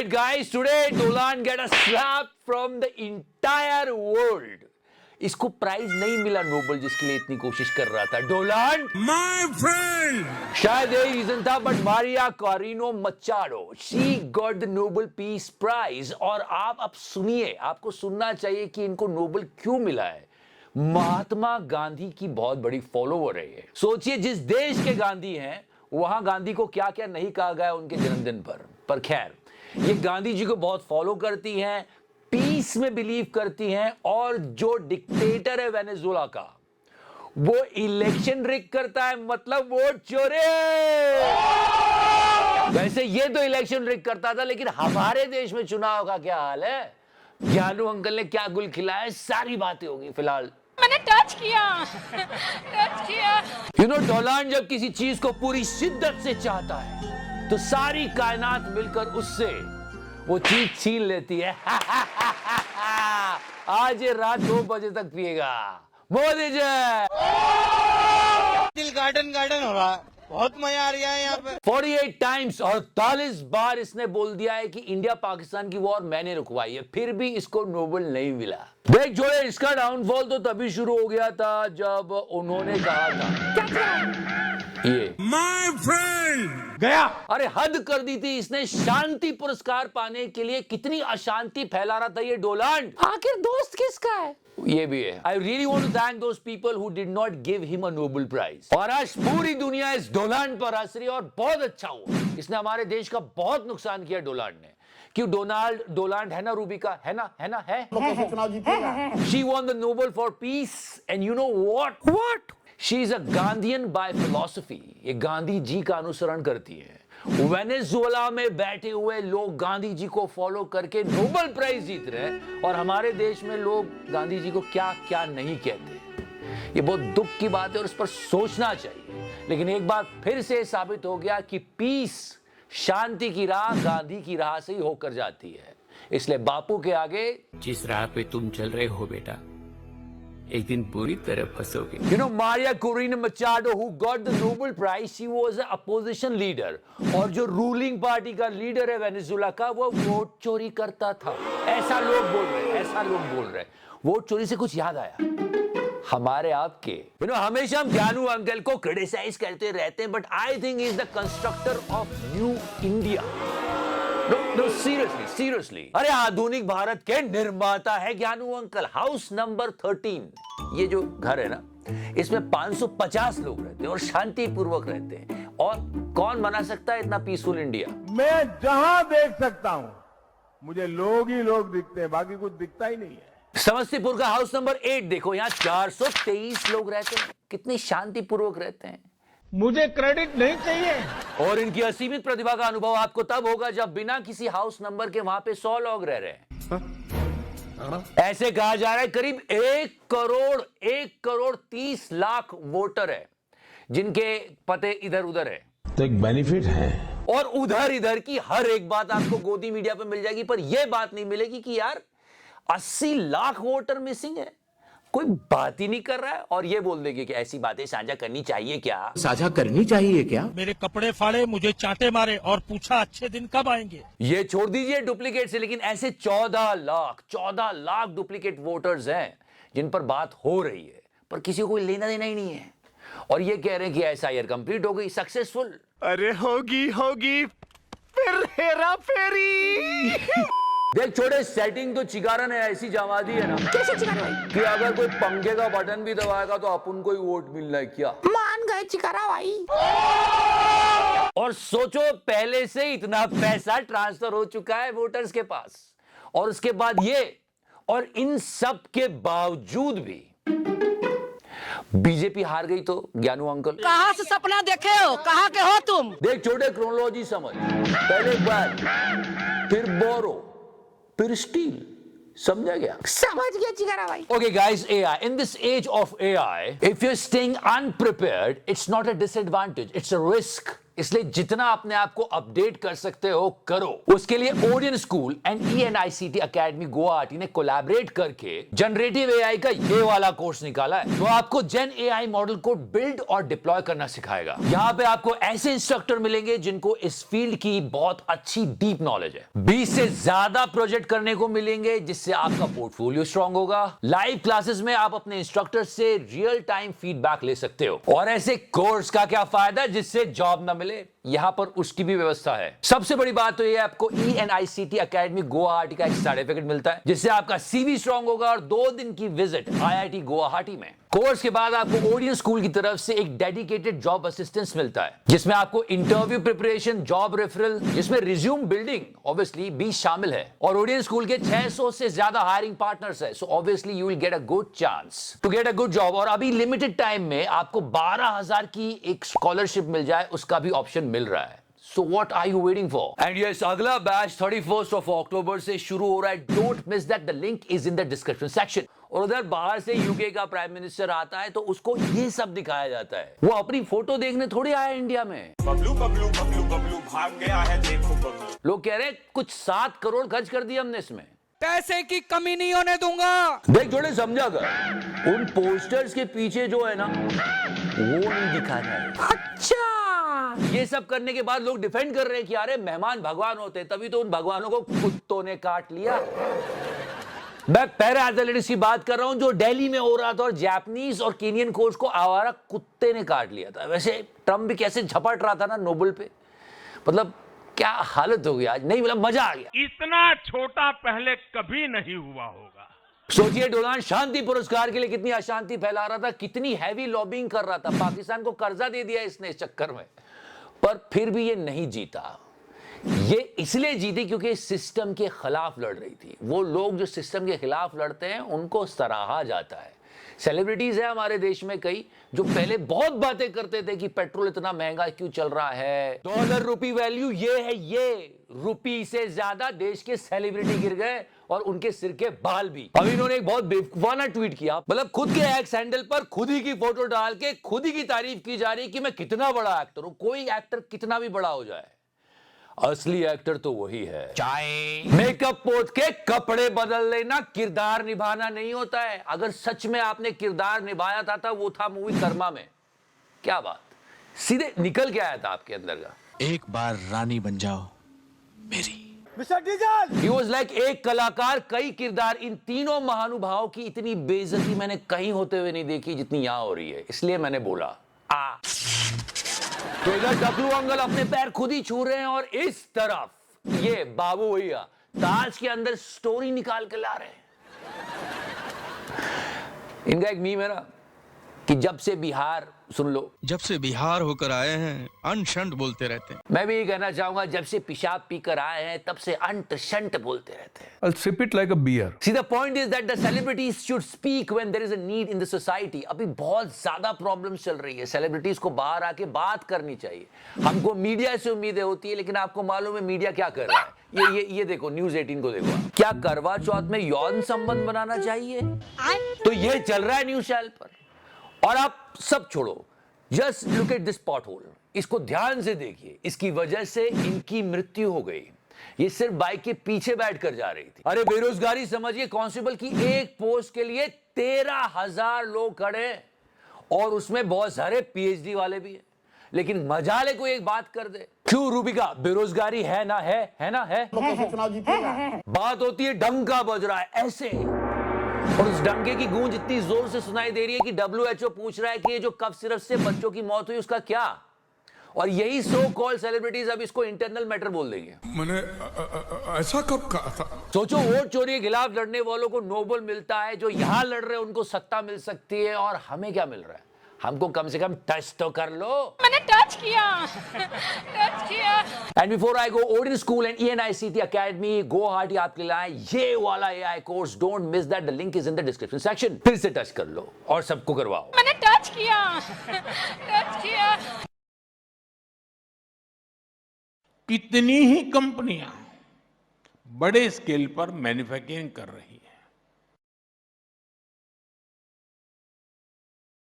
right, guys. Today, Dolan get a slap from the entire world. इसको prize नहीं मिला Nobel जिसके लिए इतनी कोशिश कर रहा था. डोलान, My friend! शायद यही रीजन था, but Maria Corina Machado, she got the Nobel Peace Prize. और आप अब सुनिए, आपको सुनना चाहिए कि इनको नोबल क्यों मिला है. महात्मा गांधी की बहुत बड़ी फॉलोवर है ये. सोचिए, जिस देश के गांधी हैं वहां गांधी को क्या क्या नहीं कहा गया उनके जन्मदिन पर खैर, ये गांधी जी को बहुत फॉलो करती हैं, पीस में बिलीव करती हैं. और जो डिक्टेटर है वेनेजुएला का, वो इलेक्शन रिग करता है, मतलब वोट चोरी. वैसे ये तो इलेक्शन रिग करता था, लेकिन हमारे देश में चुनाव का क्या हाल है. ज्ञानू अंकल ने क्या गुल खिलाया, सारी बातें होगी. फिलहाल मैंने टच किया. यू नो, डोलान जब किसी चीज को पूरी शिद्दत से चाहता है तो सारी कायनात मिलकर उससे वो चीज छीन लेती है. आज ये रात 2 बजे तक पिएगा. मोदी जय. दिल गार्डन गार्डन हो रहा है, बहुत मजा आ रहा है यहाँ पे. 48 टाइम्स और 48 बार इसने बोल दिया है कि इंडिया पाकिस्तान की वॉर मैंने रुकवाई है, फिर भी इसको नोबल नहीं मिला. देख जोड़े, इसका डाउनफॉल तो तभी शुरू हो गया था जब उन्होंने कहा था ये My friend! गया. अरे हद कर दी थी इसने. शांति पुरस्कार पाने के लिए कितनी अशांति फैला रहा था ये डोलान. आखिर दोस्त किसका है? ये भी है. I really want to thank those people who did not give him a Nobel prize. और आज पूरी दुनिया इस डोलान पर हंस रही है और बहुत अच्छा हुआ. इसने हमारे देश का बहुत नुकसान किया डोलान ने. क्यों? डोलान है ना, रूबी का है ना, है. She won the Nobel for Peace, and you know what? She is a Gandhian by philosophy. ये गांधी जी का अनुसरण करती है. वेनेजुएला में बैठे हुए लोग गांधी जी को फॉलो करके नोबेल प्राइज जीत रहे हैं, और हमारे देश में लोग गांधी जी को क्या क्या नहीं कहते. ये बहुत दुख की बात है और उस पर सोचना चाहिए. लेकिन एक बार फिर से साबित हो गया कि पीस, शांति की राह गांधी की राह से ही होकर जाती है. इसलिए बापू के आगे जिस राह पे तुम चल रहे हो बेटा, एक दिन पूरी तरह फंसोगे. You know, Maria Corina Machado, who got the Nobel Prize, she was an opposition leader. और जो रूलिंग पार्टी का लीडर है वेनेजुएला का, वो वोट चोरी करता था. ऐसा लोग बोल रहे. वोट चोरी से कुछ याद आया हमारे आपके. You know, हमेशा हम ज्ञानू अंकल को क्रिटिसाइज करते रहते हैं, but I think is the constructor of new India. No, seriously. अरे आधुनिक भारत के निर्माता है ज्ञानू अंकल. हाउस नंबर 13, ये जो घर है ना, इसमें 550 लोग रहते हैं और शांति पूर्वक रहते हैं. और कौन बना सकता है इतना पीसफुल इंडिया? मैं जहां देख सकता हूं मुझे लोग ही लोग दिखते हैं, बाकी कुछ दिखता ही नहीं है. समस्तीपुर का हाउस नंबर 8 देखो, यहाँ 423 लोग रहते हैं. कितनी शांति पूर्वक रहते हैं. मुझे क्रेडिट नहीं चाहिए. और इनकी असीमित प्रतिभा का अनुभव आपको तब होगा जब बिना किसी हाउस नंबर के वहां पे 100 लोग रह रहे हैं. ऐसे कहा जा रहा है करीब 1 करोड़ 30 लाख वोटर है जिनके पते इधर उधर है. तो एक बेनिफिट है. और उधर इधर की हर एक बात आपको गोदी मीडिया पे मिल जाएगी, पर यह बात नहीं मिलेगी कि यार 80 लाख वोटर मिसिंग है. कोई बात ही नहीं कर रहा है. और ये बोल देंगे कि ऐसी बातें साझा करनी चाहिए क्या? साझा करनी चाहिए क्या? मेरे कपड़े फाड़े, मुझे चांटे मारे और पूछा अच्छे दिन कब आएंगे. ये छोड़ दीजिए डुप्लीकेट से, लेकिन ऐसे 14 लाख डुप्लीकेट वोटर्स हैं जिन पर बात हो रही है, पर किसी को कोई लेना देना ही नहीं है. और ये कह रहे हैं कि एसआईआर कंप्लीट हो गई, सक्सेसफुल. अरे होगी फिर हेरा फेरी. देख छोड़े, सेटिंग तो चिकारा ने ऐसी जमा दी है ना. कैसे चिकारा भाई? कि अगर कोई पंखे का बटन भी दबाएगा तो अपन को ही वोट मिलना है क्या? मान गए चिकारा भाई. और सोचो, पहले से इतना पैसा ट्रांसफर हो चुका है वोटर्स के पास, और उसके बाद ये, और इन सब के बावजूद भी बीजेपी हार गई. तो ज्ञानू अंकल, कहाँ से सपना देखे हो, कहाँ के हो तुम? देख छोटे, क्रोनोलॉजी समझ. पहले बार, फिर बोरो, फिर स्टील. समझा गया? समझ गया चिकारा भाई. Okay guys, AI. In this age of AI, if you're staying unprepared, it's not a disadvantage, it's a risk. इसलिए जितना अपने आप को अपडेट कर सकते हो करो। उसके लिए Orion school and ENICT academy Guwahati ने कोलैबोरेट करके जनरेटिव AI का ये वाला कोर्स निकाला है, जो आपको जेन AI मॉडल को बिल्ड और डिप्लॉय करना सिखाएगा। यहाँ पे आपको ऐसे इंस्ट्रक्टर मिलेंगे जिनको इस फील्ड की बहुत अच्छी डीप नॉलेज है। 20 से ज्यादा प्रोजेक्ट करने को मिलेंगे, जिससे आपका पोर्टफोलियो स्ट्रांग होगा। लाइव क्लासेस में आप अपने इंस्ट्रक्टर से रियल टाइम फीडबैक ले सकते हो। और ऐसे कोर्स का क्या फायदा जिससे जॉब ना मिले, यहां पर उसकी भी व्यवस्था है। सबसे बड़ी बात तो ये आपको ENICT अकेडमी गुवाहाटी का एक सर्टिफिकेट मिलता है, जिससे आपका CV स्ट्रांग होगा और 2 दिन की विजिट IIT गुवाहाटी में। कोर्स के बाद आपको ओरियन स्कूल की तरफ से एक डेडिकेटेड जॉब असिस्टेंस मिलता है, जिसमें आपको इंटरव्यू प्रिपरेशन, जॉब रेफरल, जिसमें रिज्यूम बिल्डिंग ऑब्वियसली भी शामिल है। और ओरियन स्कूल के 600 से ज्यादा हायरिंग पार्टनर्स है, so obviously you will get a good chance to get a good job. और अभी लिमिटेड टाइम में आपको 12,000 की एक स्कॉलरशिप मिल जाए, उसका भी ऑप्शन मिल रहा है। So what are you waiting for? And yes, अगला बैच 31st of October से शुरू हो रहा है। Don't miss that. The link is in the description section. और उधर बाहर से UK का प्राइम मिनिस्टर आता है तो उसको ये सब दिखाया जाता है। वो अपनी फोटो देखने थोड़ी आया इंडिया में। बबलू बबलू बबलू बबलू भाग गया है, देखो बबलू। लोग कह रहे हैं कुछ 7 करोड़ खर्च कर दिया हमने इसमें। पैसे की कमी नहीं होने दूंगा। देख थोड़े समझा कर, उन पोस्टर्स के पीछे जो है ना, वो नहीं दिखाना है। अच्छा, ये सब करने के बाद लोग डिफेंड कर रहे हैं कि अरे मेहमान भगवान होते, तभी तो उन भगवानों को कुत्तों ने काट लिया। मैं पैरा एथलेटिक्स की बात कर रहा हूं जो दिल्ली में हो रहा था, और जापानीज और केनियन कोच को आवारा कुत्ते ने काट लिया था। वैसे ट्रम्प भी कैसे झपट रहा था ना नोबल पे, मतलब क्या हालत हो गई आज। नहीं मतलब मजा आ गया। इतना छोटा पहले कभी नहीं हुआ होगा। सोचिए डोनाल्ड शांति पुरस्कार के लिए कितनी अशांति फैला रहा था, कितनी हैवी लॉबिंग कर रहा था। पाकिस्तान को कर्जा दे दिया इसने इस चक्कर में, पर फिर भी ये नहीं जीता। ये इसलिए जीती क्योंकि सिस्टम के खिलाफ लड़ रही थी। वो लोग जो सिस्टम के खिलाफ लड़ते हैं उनको सराहा जाता है। सेलिब्रिटीज है हमारे देश में कई जो पहले बहुत बातें करते थे कि पेट्रोल इतना महंगा क्यों चल रहा है, डॉलर रुपी वैल्यू ये है, ये रुपी से ज्यादा देश के सेलिब्रिटी गिर गए और उनके सिर के बाल भी। अभी इन्होंने एक बहुत बेवकूफाना ट्वीट किया, मतलब खुद के एक्स हैंडल पर खुद ही की फोटो डाल के खुद ही की तारीफ की जा रही कि मैं कितना बड़ा एक्टर हूं। कोई एक्टर कितना भी बड़ा हो जाए, असली एक्टर तो वही है। चाय मेकअप पोत के कपड़े बदल लेना किरदार निभाना नहीं होता है। अगर सच में आपने किरदार निभाया था वो था मूवी कर्मा में। क्या बात, सीधे निकल के आया था आपके अंदर का। एक बार रानी बन जाओ मेरी। He was like एक कलाकार कई किरदार। इन तीनों महानुभावों की इतनी बेइज्जती मैंने कहीं होते हुए नहीं देखी जितनी यहां हो रही है, इसलिए मैंने बोला तो इधर डब्लू अंकल अपने पैर खुद ही छू रहे हैं और इस तरफ ये बाबू भैया ताज के अंदर स्टोरी निकाल के ला रहे हैं। इनका एक मीम है ना कि जब से बिहार, सुन लो, जब से बिहार होकर आए हैं अनशंट बोलते रहते हैं। मैं भी ये कहना चाहूंगा जब से पेशाब पीकर आए हैं तब से अंट शंट बोलते रहते हैं। I'll sip it like a beer. See, the point is that the celebrities should speak when there is a need in the society. अभी बहुत ज्यादा प्रॉब्लम्स चल रही है, सेलिब्रिटीज को बाहर आके बात करनी चाहिए। हमको मीडिया से उम्मीदें होती है, लेकिन आपको मालूम है मीडिया क्या कर रहा है। ये देखो न्यूज 18 को देखो। क्या करवा चौथ में यौन संबंध बनाना चाहिए, तो ये चल रहा है न्यूज चैनल पर। और आप सब छोड़ो, just look at this pothole, इसको ध्यान से देखिए। इसकी वजह से इनकी मृत्यु हो गई। ये सिर्फ बाइक के पीछे बैठकर जा रही थी। अरे बेरोजगारी समझिए, कांस्टेबल की एक पोस्ट के लिए 13,000 लोग खड़े और उसमें बहुत सारे PhD वाले भी हैं। लेकिन मजाले को एक बात कर दे, क्यों रूबिका, बेरोजगारी है ना, है ना, है। बात होती है डंका बज रहा है ऐसे, और उस डंके की गूंज इतनी जोर से सुनाई दे रही है कि WHO पूछ रहा है कि ये जो कफ सिरप से बच्चों की मौत हुई उसका क्या। और यही सो कॉल सेलिब्रिटीज अब इसको इंटरनल मैटर बोल देंगे। मैंने ऐसा कब कहा था? सोचो, वोट चोरी के खिलाफ लड़ने वालों को नोबेल मिलता है, जो यहां लड़ रहे हैं उनको सत्ता मिल सकती है, और हमें क्या मिल रहा है? हमको कम से कम टच तो कर लो। मैंने टच किया। And before I go, Orion school and ENICT academy Guwahati आपके लिए आए ये वाला AI course. Don't miss that, the link is in the description section. फिर से टच कर लो और सबको करवाओ। मैंने टच किया। कितनी ही कंपनियां बड़े स्केल पर मैन्युफैक्चरिंग कर रही है।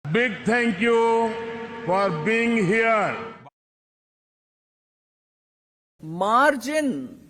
Big thank you for being here. margin